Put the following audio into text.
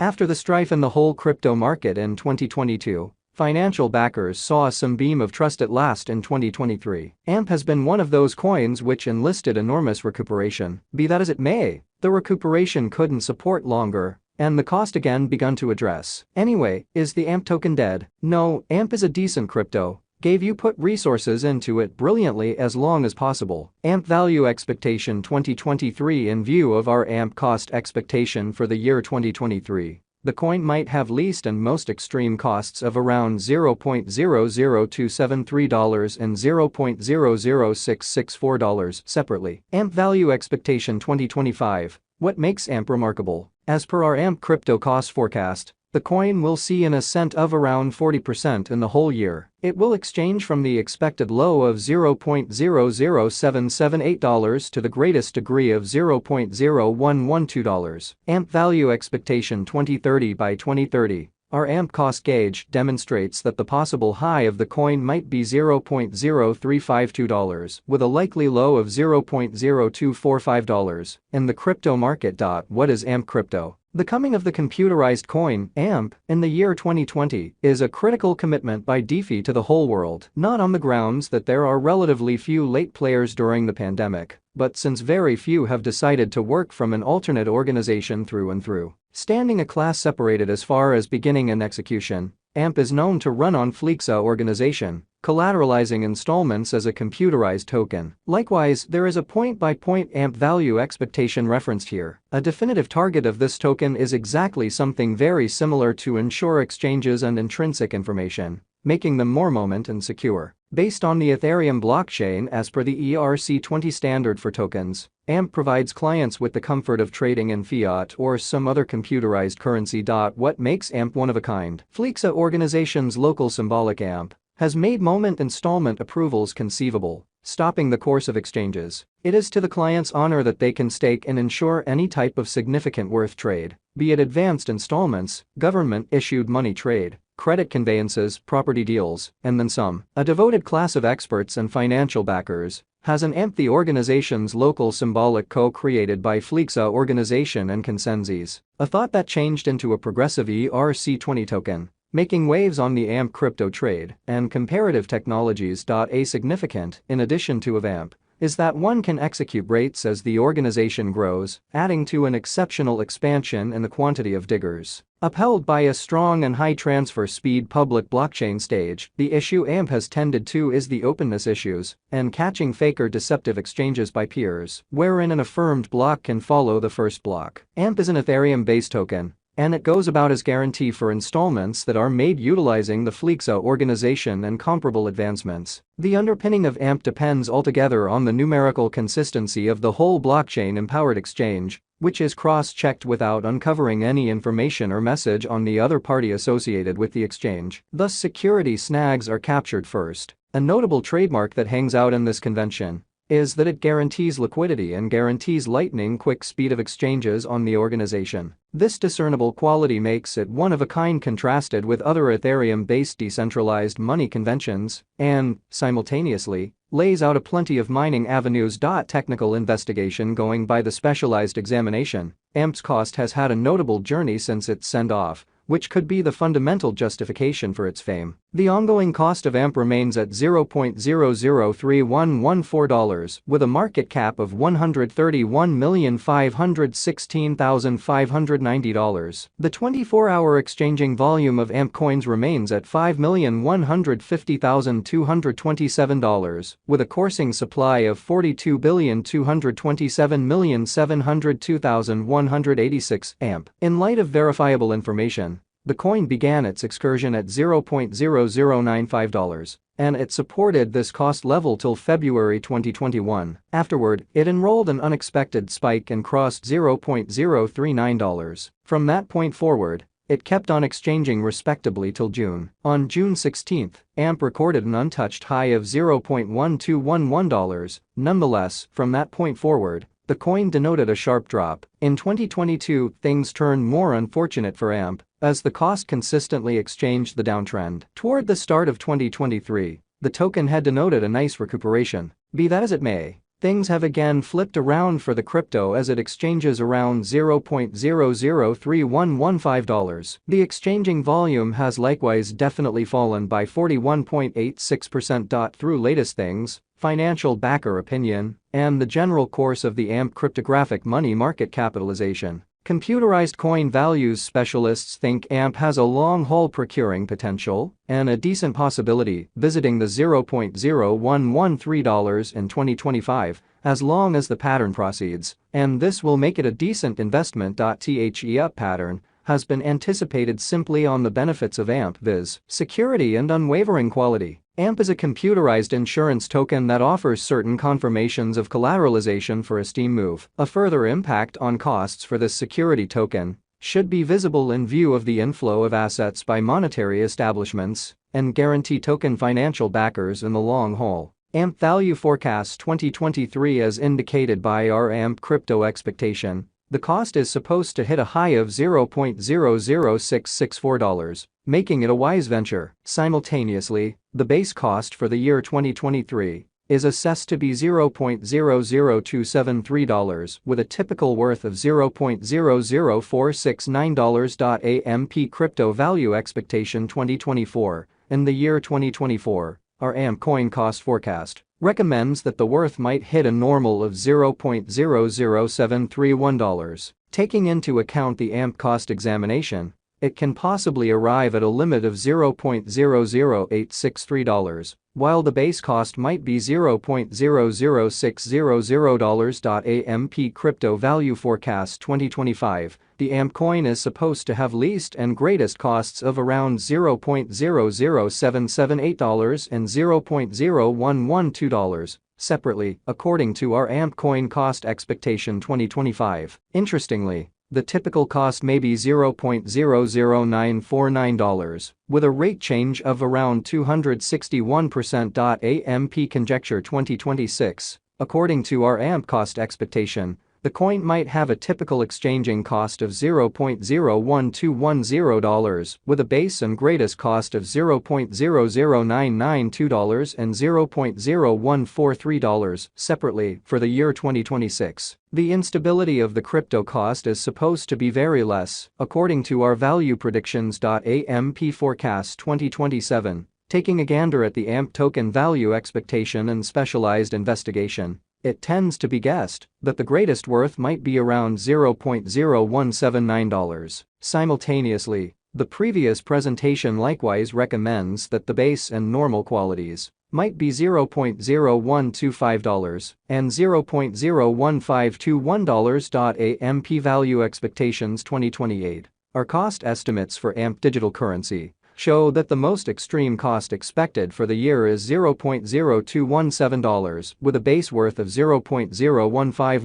After the strife in the whole crypto market in 2022, financial backers saw some beam of trust at last in 2023. AMP has been one of those coins which enlisted enormous recuperation. Be that as it may, the recuperation couldn't support longer, and the cost again begun to address. Anyway, is the AMP token dead? No, AMP is a decent crypto. Gave you put resources into it brilliantly as long as possible. AMP value expectation 2023. In view of our AMP cost expectation for the year 2023, the coin might have least and most extreme costs of around $0.00273 and $0.00664 separately. AMP value expectation 2025. What makes AMP remarkable? As per our AMP crypto cost forecast, the coin will see an ascent of around 40% in the whole year. It will exchange from the expected low of $0.00778 to the greatest degree of $0.0112. AMP value expectation 2030. By 2030, our AMP cost gauge demonstrates that the possible high of the coin might be $0.0352 with a likely low of $0.0245 in the crypto market. What is AMP crypto? The coming of the computerized coin, AMP, in the year 2020 is a critical commitment by DeFi to the whole world, not on the grounds that there are relatively few late players during the pandemic, but since very few have decided to work from an alternate organization through and through. Standing a class separated as far as beginning and execution, AMP is known to run on Fleexa organization, collateralizing installments as a computerized token. Likewise, there is a point-by-point AMP value expectation referenced here. A definitive target of this token is exactly something very similar to ensure exchanges and intrinsic information, making them more moment and secure. Based on the Ethereum blockchain as per the ERC-20 standard for tokens, AMP provides clients with the comfort of trading in fiat or some other computerized currency. What makes AMP one of a kind? Fleexa organization's local symbolic AMP has made moment installment approvals conceivable, stopping the course of exchanges. It is to the client's honor that they can stake and ensure any type of significant worth trade, be it advanced installments, government-issued money trade, credit conveyances, property deals, and then some. A devoted class of experts and financial backers has an AMP, the organization's local symbolic co-created by Fleexa organization and consensus. A thought that changed into a progressive ERC-20 token, making waves on the AMP crypto trade and comparative technologies. A significant, in addition to of AMP, is that one can execute rates as the organization grows, adding to an exceptional expansion in the quantity of diggers. Upheld by a strong and high transfer speed public blockchain stage, the issue AMP has tended to is the openness issues and catching fake or deceptive exchanges by peers, wherein an affirmed block can follow the first block. AMP is an Ethereum-based token, and it goes about as guarantee for installments that are made utilizing the Fleexa organization and comparable advancements. The underpinning of AMP depends altogether on the numerical consistency of the whole blockchain-empowered exchange, which is cross-checked without uncovering any information or message on the other party associated with the exchange. Thus, security snags are captured first. A notable trademark that hangs out in this convention is that it guarantees liquidity and guarantees lightning-quick speed of exchanges on the organization. This discernible quality makes it one of a kind contrasted with other Ethereum-based decentralized money conventions and, simultaneously, lays out a plenty of mining avenues. Technical investigation going by the specialized examination, AMP's cost has had a notable journey since its send-off, which could be the fundamental justification for its fame. The ongoing cost of AMP remains at $0.003114 with a market cap of $131,516,590. The 24-hour exchanging volume of AMP coins remains at $5,150,227 with a coursing supply of 42,227,702,186 AMP. In light of verifiable information, the coin began its excursion at $0.0095, and it supported this cost level till February 2021. Afterward, it enrolled an unexpected spike and crossed $0.039. From that point forward, it kept on exchanging respectably till June. On June 16, AMP recorded an untouched high of $0.1211. Nonetheless, from that point forward, the coin denoted a sharp drop. In 2022, things turned more unfortunate for AMP, as the cost consistently exchanged the downtrend. Toward the start of 2023, the token had denoted a nice recuperation. Be that as it may, things have again flipped around for the crypto as it exchanges around $0.003115. The exchanging volume has likewise definitely fallen by 41.86% through latest things, financial backer opinion, and the general course of the AMP cryptographic money market capitalization. Computerized coin values specialists think AMP has a long-haul procuring potential and a decent possibility visiting the $0.0113 in 2025 as long as the pattern proceeds, and this will make it a decent investment. The up pattern has been anticipated simply on the benefits of AMP, viz. Security and unwavering quality. AMP is a computerized insurance token that offers certain confirmations of collateralization for a steam move. A further impact on costs for this security token should be visible in view of the inflow of assets by monetary establishments and guarantee token financial backers in the long haul. AMP value forecast 2023 as indicated by our AMP crypto expectation. The cost is supposed to hit a high of $0.00664, making it a wise venture. Simultaneously, the base cost for the year 2023 is assessed to be $0.00273 with a typical worth of $0.00469. AMP crypto value expectation 2024. In the year 2024, our AMP coin cost forecast recommends that the worth might hit a normal of $0.00731. Taking into account the AMP cost examination, it can possibly arrive at a limit of $0.00863, while the base cost might be $0.00600. AMP crypto value forecast 2025. The AMP coin is supposed to have least and greatest costs of around $0.00778 and $0.0112, separately, according to our AMP coin cost expectation 2025. Interestingly, the typical cost may be $0.00949, with a rate change of around 261%. AMP conjecture 2026. According to our AMP cost expectation, the coin might have a typical exchanging cost of $0.01210, with a base and greatest cost of $0.00992 and $0.0143, separately, for the year 2026. The instability of the crypto cost is supposed to be very less, according to our value predictions. AMP forecast 2027. Taking a gander at the AMP token value expectation and specialized investigation, it tends to be guessed that the greatest worth might be around $0.0179. Simultaneously, the previous presentation likewise recommends that the base and normal qualities might be $0.0125 and $0.01521. AMP value expectations 2028. Our cost estimates for AMP digital currency show that the most extreme cost expected for the year is $0.0217, with a base worth of $0.0151.